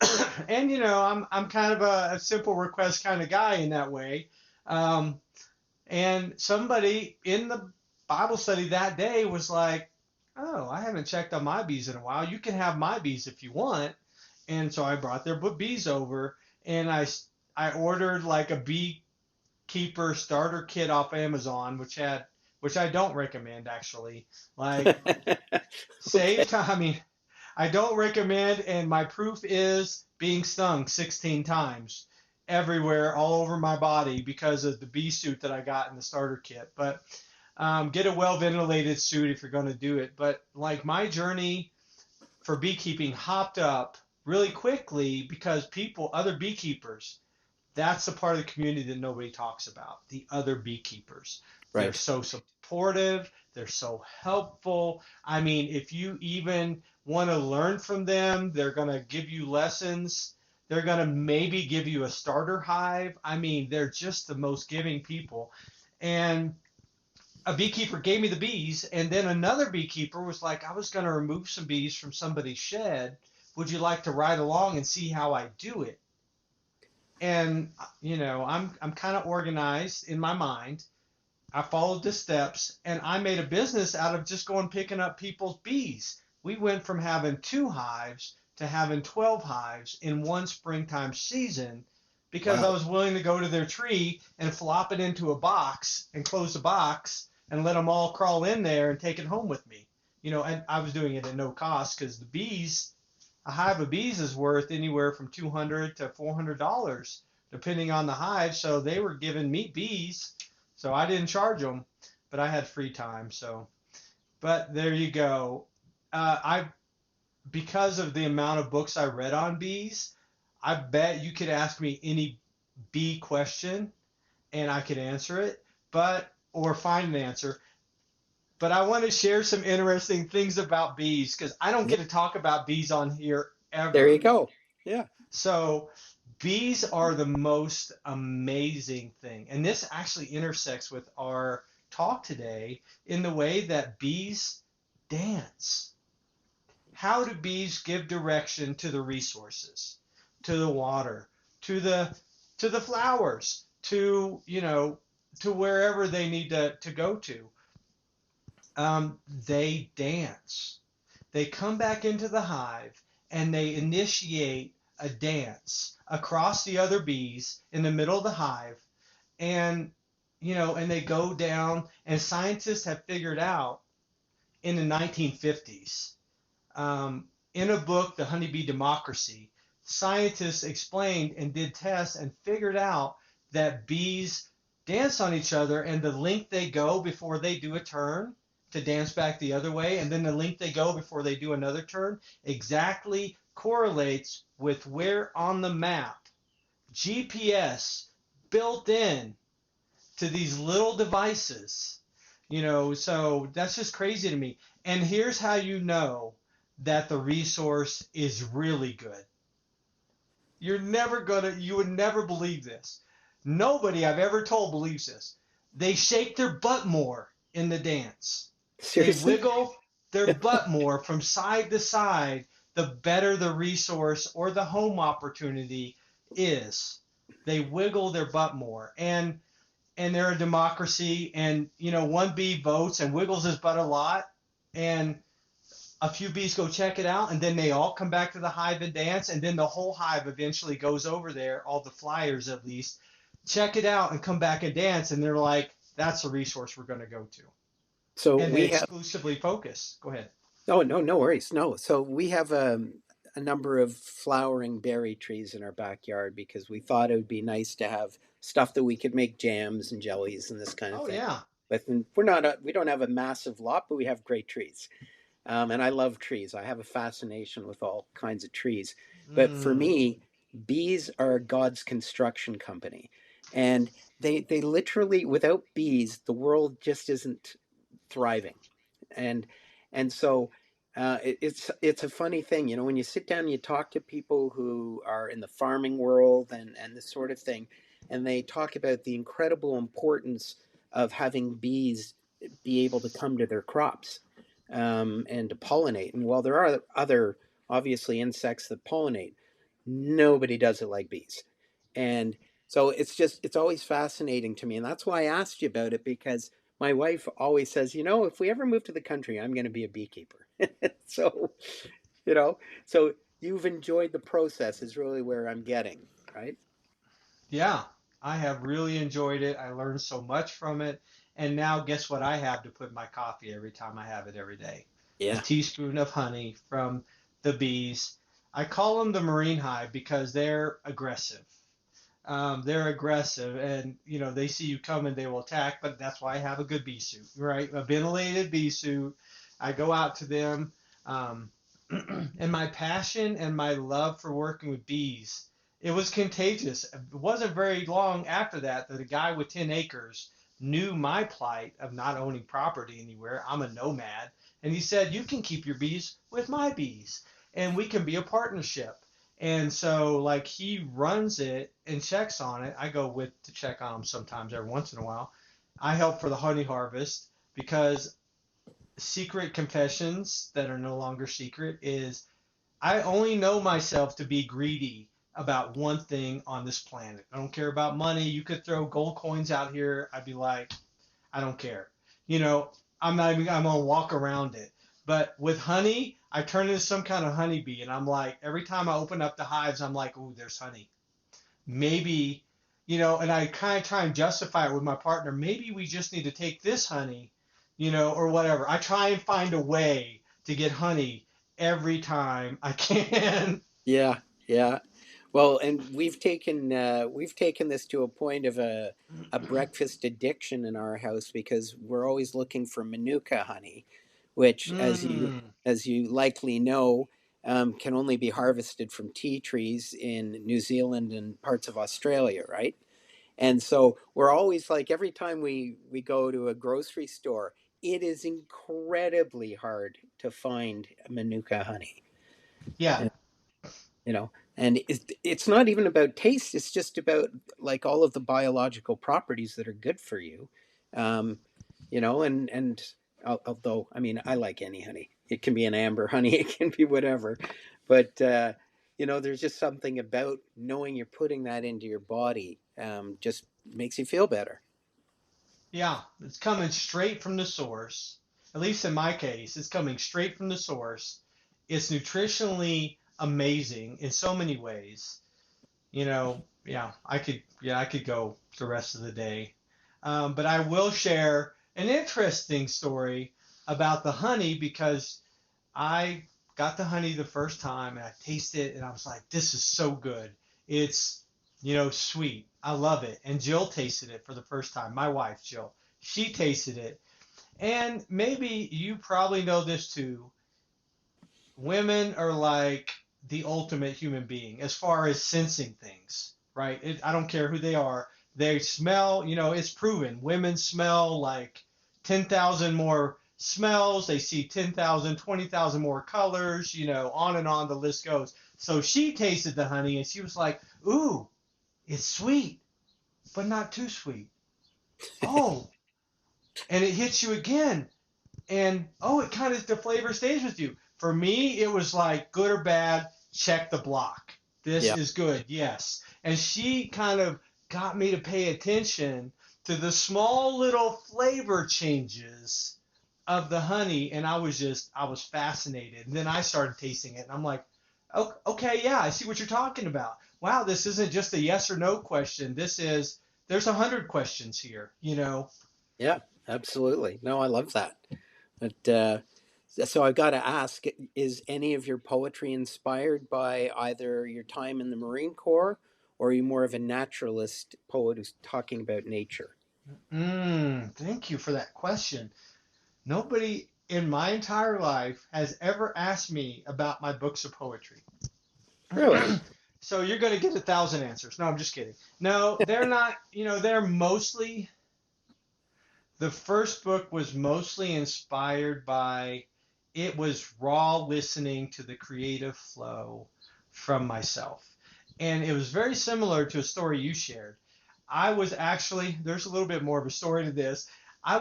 I'm kind of a simple request kind of guy in that way. Um, and somebody in the Bible study that day was like, "Oh, I haven't checked on my bees in a while. You can have my bees if you want." And so I brought their bees over, and I ordered like a beekeeper starter kit off Amazon, which I don't recommend actually. Like save Okay. time. I mean, I don't recommend, and my proof is being stung 16 times everywhere, all over my body because of the bee suit that I got in the starter kit. But get a well ventilated suit if you're going to do it. But like my journey for beekeeping hopped up really quickly because other beekeepers, that's the part of the community that nobody talks about. The other beekeepers. They're Right. so supportive. They're so helpful. I mean, if you even want to learn from them, they're going to give you lessons. They're going to maybe give you a starter hive. I mean, they're just the most giving people. And a beekeeper gave me the bees, and then another beekeeper was like, I was going to remove some bees from somebody's shed. Would you like to ride along and see how I do it? And I'm kind of organized in my mind. I followed the steps, and I made a business out of just going picking up people's bees. We went from having 2 hives to having 12 hives in one springtime season because I Wow. was willing to go to their tree and flop it into a box and close the box and let them all crawl in there and take it home with me. And I was doing it at no cost because a hive of bees is worth anywhere from $200 to $400 depending on the hive. So they were giving me bees, so I didn't charge them, but I had free time. So, but there you go. I Because of the amount of books I read on bees, I bet you could ask me any bee question and I could answer it, or find an answer. But I want to share some interesting things about bees because I don't Yeah. get to talk about bees on here There you ever. go. Yeah. So bees are the most amazing thing. And this actually intersects with our talk today in the way that bees dance. How do bees give direction to the resources, to the water, to the flowers, to wherever they need to go to? They dance. They come back into the hive and they initiate a dance across the other bees in the middle of the hive. And, and they go down, and scientists have figured out in the 1950s, in a book, The Honeybee Democracy, scientists explained and did tests and figured out that bees dance on each other, and the length they go before they do a turn to dance back the other way, and then the length they go before they do another turn, exactly correlates with where on the map GPS built in to these little devices. So that's just crazy to me. And here's how you know that the resource is really good. You would never believe this. Nobody I've ever told believes this. They shake their butt more in the dance. They Seriously? wiggle their butt more from side to side, the better the resource or the home opportunity is. They wiggle their butt more. And they're a democracy, and one bee votes and wiggles his butt a lot, and a few bees go check it out, and then they all come back to the hive and dance, and then the whole hive eventually goes over there, all the flyers at least, check it out and come back and dance, and they're like, that's a resource we're going to go to. So And they we have, exclusively focus. Go ahead. oh, no, no worries. No. So we have a number of flowering berry trees in our backyard because we thought it would be nice to have stuff that we could make jams and jellies and this kind of Oh, thing. yeah. But we don't have a massive lot, but we have great trees. And I love trees. I have a fascination with all kinds of trees. But for Mm, me, bees are God's construction company. And they literally, without bees, the world just isn't thriving. And so it's a funny thing, you know, when you sit down and you talk to people who are in the farming world and this sort of thing, and they talk about the incredible importance of having bees be able to come to their crops and to pollinate. And while there are other obviously insects that pollinate, nobody does it like bees. And so it's always fascinating to me. And that's why I asked you about it, because my wife always says, you know, if we ever move to the country, I'm going to be a beekeeper. So, you know, so you've enjoyed the process is really where I'm getting, right? yeah. I have really enjoyed it. I learned so much from it. And now, guess what I have to put in my coffee every time I have it every day? A Yeah. teaspoon of honey from the bees. I call them the marine hive because they're aggressive. They're aggressive, and they see you coming, they will attack. But that's why I have a good bee suit, right? A ventilated bee suit. I go out to them, um, and my passion and my love for working with bees, it was contagious. It wasn't very long after that a guy with 10 acres knew my plight of not owning property anywhere. I'm a nomad, and he said, "You can keep your bees with my bees, and we can be a partnership." And so, like, he runs it and checks on it. I go with to check on him sometimes every once in a while. I help for the honey harvest because secret confessions that are no longer secret is I only know myself to be greedy about one thing on this planet. I don't care about money. You could throw gold coins out here. I'd be like, I don't care. You know, I'm not even, I'm gonna walk around it. But with honey, I turn into some kind of honeybee, and I'm like, every time I open up the hives, I'm like, ooh, there's honey. Maybe, and I kind of try and justify it with my partner. Maybe we just need to take this honey, or whatever. I try and find a way to get honey every time I can. Yeah. Yeah. Well, and we've taken this to a point of a breakfast addiction in our house because we're always looking for manuka honey, which, Mm, as you likely know, can only be harvested from tea trees in New Zealand and parts of Australia, right? And so we're always like every time we go to a grocery store, it is incredibly hard to find manuka honey. yeah, You know, and it's not even about taste, it's just about like all of the biological properties that are good for you. um, you know, although I mean I like any honey, it can be an amber honey, it can be whatever, but you know, there's just something about knowing you're putting that into your body, just makes you feel better. yeah. It's coming straight from the source. At least in my case, it's coming straight from the source. It's nutritionally amazing in so many ways. Yeah, I could go the rest of the day. But I will share an interesting story about the honey because I got the honey the first time and I tasted it and I was like, this is so good. It's, sweet. I love it. And Jill tasted it for the first time. My wife, Jill, she tasted it. And maybe you probably know this too. Women are like the ultimate human being as far as sensing things, right? I don't care who they are. They smell, it's proven. Women smell like 10,000 more smells. They see 10,000, 20,000 more colors, on and on the list goes. So she tasted the honey and she was like, ooh, it's sweet, but not too sweet. Oh, and it hits you again. And oh, it kind of the flavor stays with you. For me, it was like good or bad, check the block. This Yeah. is good, yes. And she kind of got me to pay attention to the small little flavor changes of the honey, and I was fascinated. And then I started tasting it, and I'm like, oh, okay, yeah, I see what you're talking about. Wow, this isn't just a yes or no question. There's 100 questions here. Yeah, absolutely. No, I love that. But so I've got to ask, is any of your poetry inspired by either your time in the Marine Corps, or are you more of a naturalist poet who's talking about nature? Thank you for that question. Nobody in my entire life has ever asked me about my books of poetry. Really? So you're going to get 1,000 answers. No, I'm just kidding. No, they're not. They're mostly, the first book was mostly inspired by, it was raw listening to the creative flow from myself. And it was very similar to a story you shared. I was actually, there's a little bit more of a story to this. I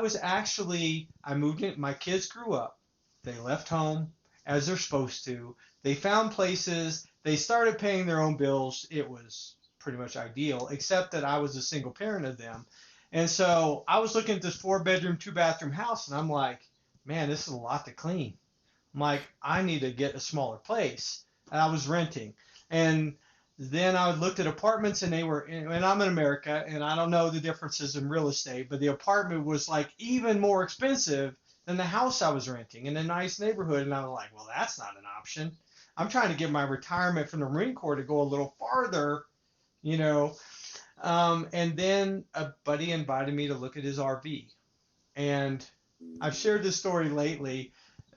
moved in, my kids grew up, they left home as they're supposed to. They found places, they started paying their own bills. It was pretty much ideal, except that I was a single parent of them. And so I was looking at this 4 bedroom, 2 bathroom house, and I'm like, man, this is a lot to clean. I'm like, I need to get a smaller place. And I was renting. And then I looked at apartments, and and I'm in America, and I don't know the differences in real estate, but the apartment was like even more expensive than the house I was renting in a nice neighborhood. And I was like, well, that's not an option. I'm trying to get my retirement from the Marine Corps to go a little farther, you know. And then a buddy invited me to look at his RV. And I've shared this story lately,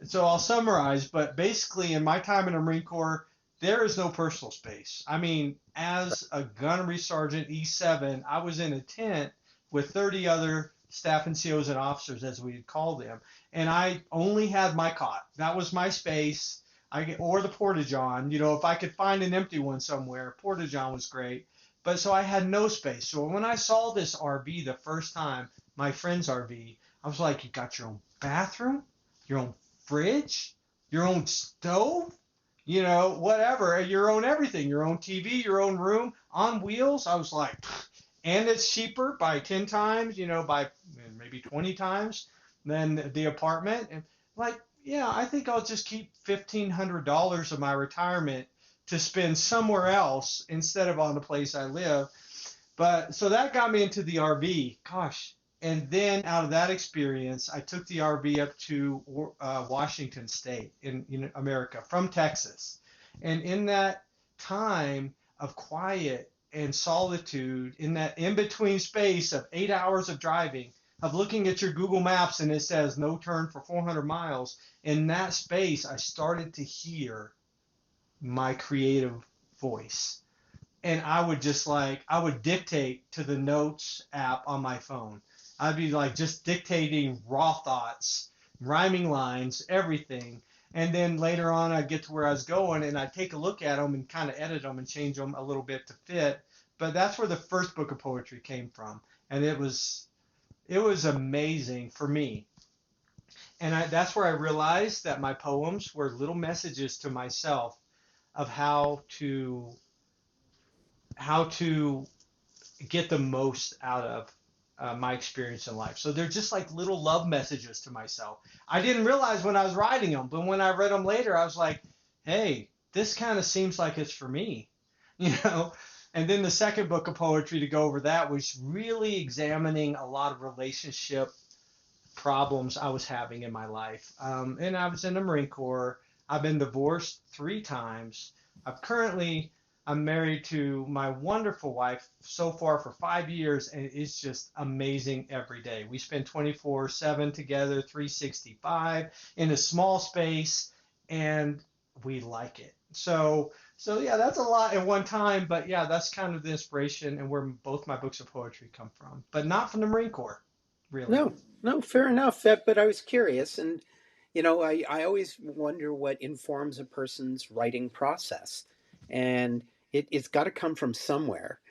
so I'll summarize. But basically, in my time in the Marine Corps, there is no personal space. I mean, as a gunnery sergeant E7, I was in a tent with 30 other staff NCOs and officers, as we'd call them, and I only had my cot. That was my space. Or the porta-john. If I could find an empty one somewhere, porta-john was great. But so I had no space. So when I saw this RV the first time, my friend's RV, I was like, you got your own bathroom, your own fridge, your own stove, whatever, your own everything, your own TV, your own room on wheels. I was like, and it's cheaper by 10 times, by maybe 20 times than the apartment. And like, yeah, I think I'll just keep $1,500 of my retirement to spend somewhere else instead of on the place I live. But so that got me into the RV. Gosh. And then out of that experience, I took the RV up to Washington State in America from Texas. And in that time of quiet and solitude, in that in between space of 8 hours of driving, of looking at your Google Maps and it says no turn for 400 miles, in that space, I started to hear my creative voice. And I would dictate to the notes app on my phone. I'd be like just dictating raw thoughts, rhyming lines, everything. And then later on, I'd get to where I was going and I'd take a look at them and kind of edit them and change them a little bit to fit. But that's where the first book of poetry came from. And it was amazing for me. And that's where I realized that my poems were little messages to myself of how to get the most out of my experience in life. So they're just like little love messages to myself. I didn't realize when I was writing them, but when I read them later, I was like, hey, this kind of seems like it's for me, you know? And then the second book of poetry to go over that was really examining a lot of relationship problems I was having in my life. And I was in the Marine Corps. I've been divorced 3 times. I'm married to my wonderful wife so far for 5 years, and it's just amazing every day. We spend 24/7 together, 365 in a small space, and we like it. So yeah, that's a lot at one time, but yeah, that's kind of the inspiration and where both my books of poetry come from, but not from the Marine Corps, really. No, no, fair enough. But I was curious, and I always wonder what informs a person's writing process, and it's got to come from somewhere.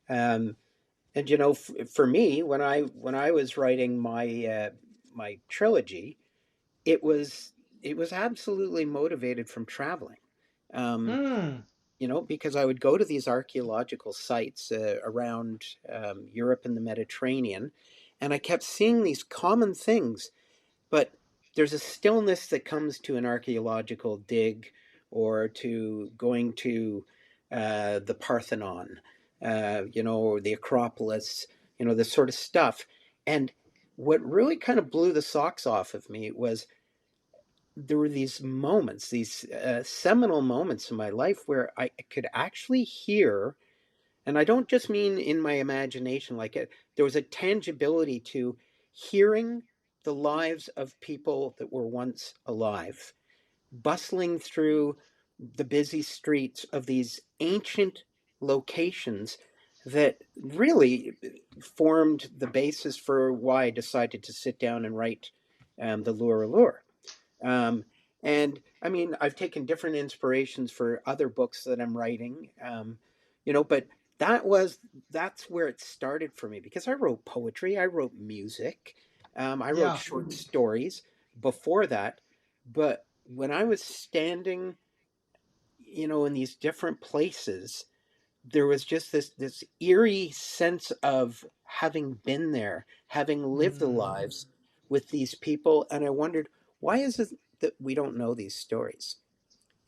Um, and for me, when I was writing my trilogy, it was it was absolutely motivated from traveling. Um, Mm. because I would go to these archaeological sites around Europe and the Mediterranean, and I kept seeing these common things, but there's a stillness that comes to an archaeological dig or to going to the Parthenon, or the Acropolis, this sort of stuff. And what really kind of blew the socks off of me was there were these moments, these seminal moments in my life where I could actually hear, and I don't just mean in my imagination, like there was a tangibility to hearing the lives of people that were once alive, bustling through the busy streets of these ancient locations that really formed the basis for why I decided to sit down and write the Lure Allure. Um, and I mean, I've taken different inspirations for other books that I'm writing, but that was that's where it started for me because I wrote poetry, I wrote music, I wrote Yeah. short stories before that. But when I was standing, in these different places, there was just this eerie sense of having been there, having lived the Mm, lives with these people, and I wondered, why is it that we don't know these stories?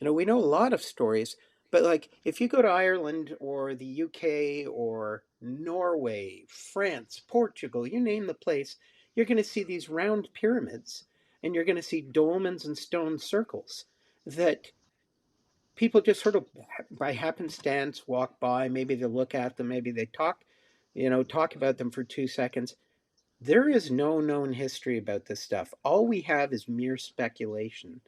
We know a lot of stories, but like if you go to Ireland or the UK or Norway, France, Portugal, you name the place, you're going to see these round pyramids and you're going to see dolmens and stone circles that people just sort of by happenstance walk by. Maybe they look at them, maybe they talk about them for 2 seconds. There is no known history about this stuff. All we have is mere speculation.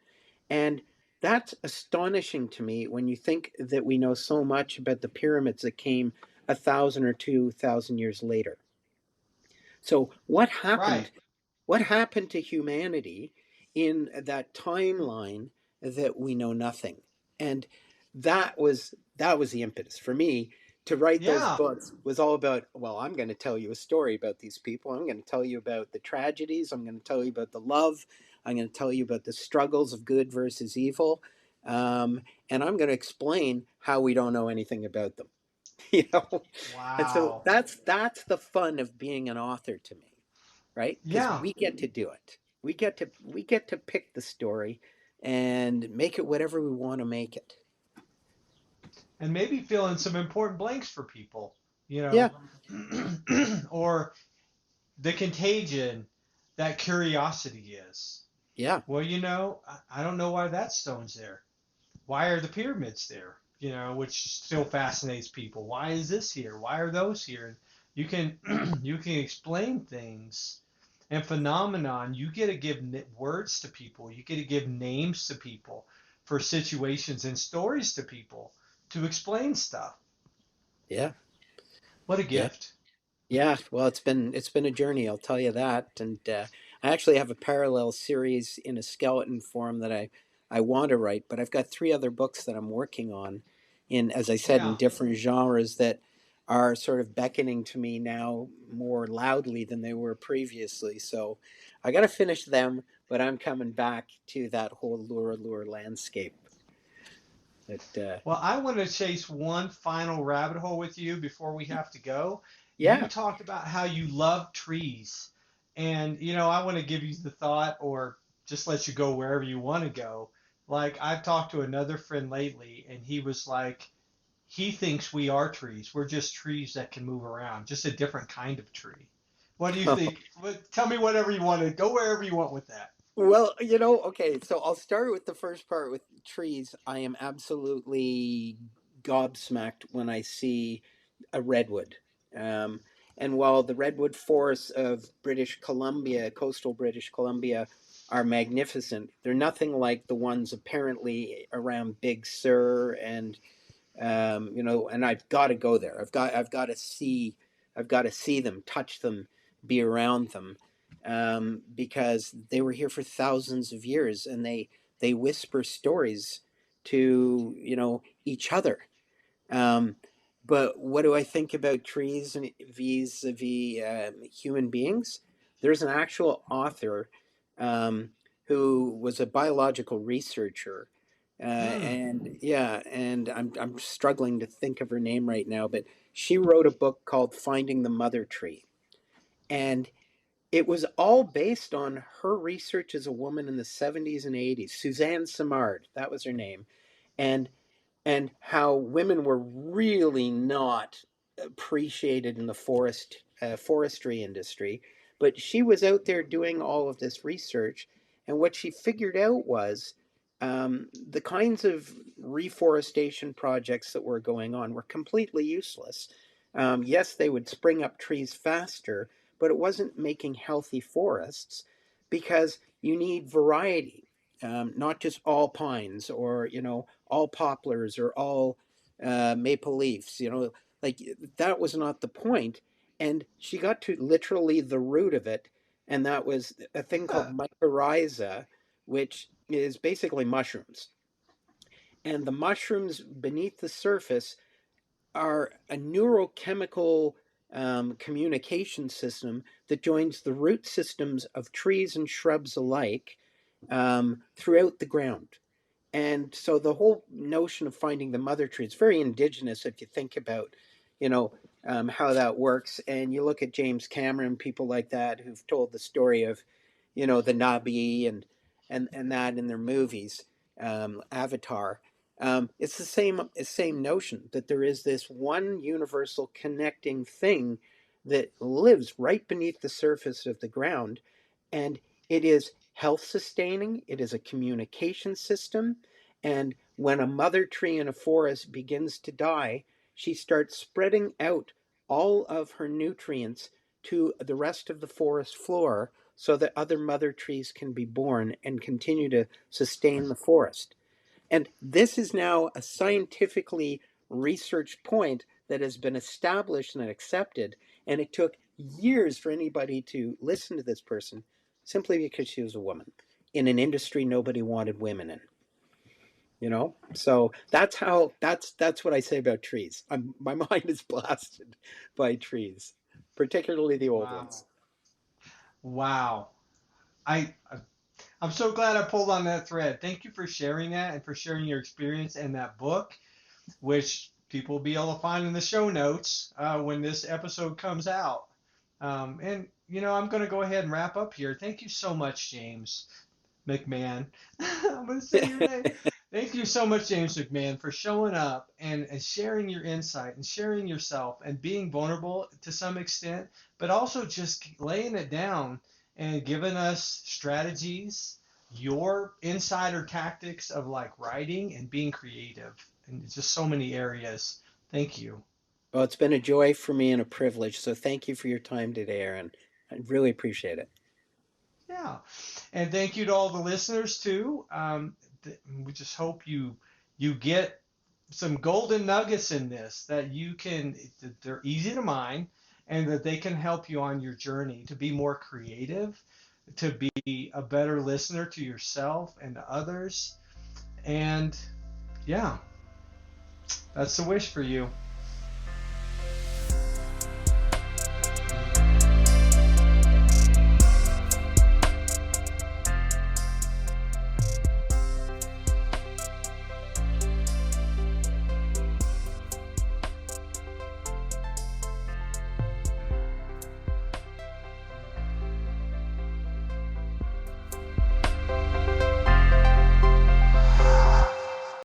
And that's astonishing to me when you think that we know so much about the pyramids that came 1,000 or 2,000 years later. So right. what happened to humanity in that timeline that we know nothing? And that was the impetus for me to write those Yeah. books. Was all about, well, I'm going to tell you a story about these people. I'm going to tell you about the tragedies. I'm going to tell you about the love. I'm going to tell you about the struggles of good versus evil. Um, and I'm going to explain how we don't know anything about them. you know and so Wow. that's the fun of being an author to me, right? Because Yeah. we get to do it. We get to pick the story and make it whatever we want to make it. And maybe fill in some important blanks for people, you Yeah, know, or the contagion that curiosity is. yeah, Well, I don't know why that stone's there. Why are the pyramids there? Which still fascinates people. Why is this here? Why are those here? You can you can explain things and phenomenon. You get to give words to people. You get to give names to people for situations and stories to people to explain stuff. yeah, What a yeah. gift. Yeah, well, it's been a journey, I'll tell you that. And I actually have a parallel series in a skeleton form that I want to write, but I've got three other books that I'm working on in, as I said, in Yeah. different genres that are sort of beckoning to me now more loudly than they were previously. So I got to finish them, but I'm coming back to that whole lure landscape. But Well, I want to chase one final rabbit hole with you before we have to go. You yeah, talked about how you love trees. And, I want to give you the thought or just let you go wherever you want to go. Like, I've talked to another friend lately, and he was like, he thinks we are trees. We're just trees that can move around, just a different kind of tree. What do you think? Tell me whatever you want to go wherever you want with that. well, okay, so I'll start with the first part with trees. I am absolutely gobsmacked when I see a redwood. Um, and while the redwood forests of British Columbia, coastal British Columbia, are magnificent, they're nothing like the ones apparently around Big Sur and I've got to go there. I've got to see them, touch them, be around them, because they were here for thousands of years, and they whisper stories to each other. Um, but what do I think about trees and vis-a-vis human beings? There's an actual author um, who was a biological researcher, Hmm. and yeah, and I'm struggling to think of her name right now, but she wrote a book called Finding the Mother Tree, and it was all based on her research as a woman in the 70s and 80s. Suzanne Simard, that was her name, and how women were really not appreciated in the forestry industry, But she was out there doing all of this research, and what she figured out was the kinds of reforestation projects that were going on were completely useless. Yes, they would spring up trees faster, but it wasn't making healthy forests because you need variety, not just all pines or all poplars or all maple leaves. Like that was not the point. And she got to literally the root of it, and that was a thing called mycorrhiza, which is basically mushrooms. And the mushrooms beneath the surface are a neurochemical communication system that joins the root systems of trees and shrubs alike throughout the ground. And so the whole notion of finding the mother tree is very indigenous if you think about, you know, how that works. And you look at James Cameron, people like that who've told the story of, the Nabi and that in their movies, Avatar. It's the same notion that there is this one universal connecting thing that lives right beneath the surface of the ground, and it is health sustaining. It is a communication system, and when a mother tree in a forest begins to die, she starts spreading out all of her nutrients to the rest of the forest floor so that other mother trees can be born and continue to sustain the forest. And this is now a scientifically researched point that has been established and accepted. And it took years for anybody to listen to this person simply because she was a woman in an industry nobody wanted women in. So that's what I say about trees. My mind is blasted by trees, particularly the old Wow. ones. Wow. I I'm so glad I pulled on that thread. Thank you for sharing that and for sharing your experience and that book, which people will be able to find in the show notes when this episode comes out. And I'm going to go ahead and wrap up here. Thank you so much, James McMahon. I'm going to say your name. Thank you so much, James McMahon, for showing up and sharing your insight and sharing yourself and being vulnerable to some extent, but also just laying it down and giving us strategies, your insider tactics of like writing and being creative in just so many areas. Thank you. Well, it's been a joy for me and a privilege. So thank you for your time today, Aaron. I really appreciate it. Yeah. And thank you to all the listeners too. We just hope you get some golden nuggets in this that they're easy to mine and that they can help you on your journey to be more creative, to be a better listener to yourself and to others. And yeah, that's the wish for you.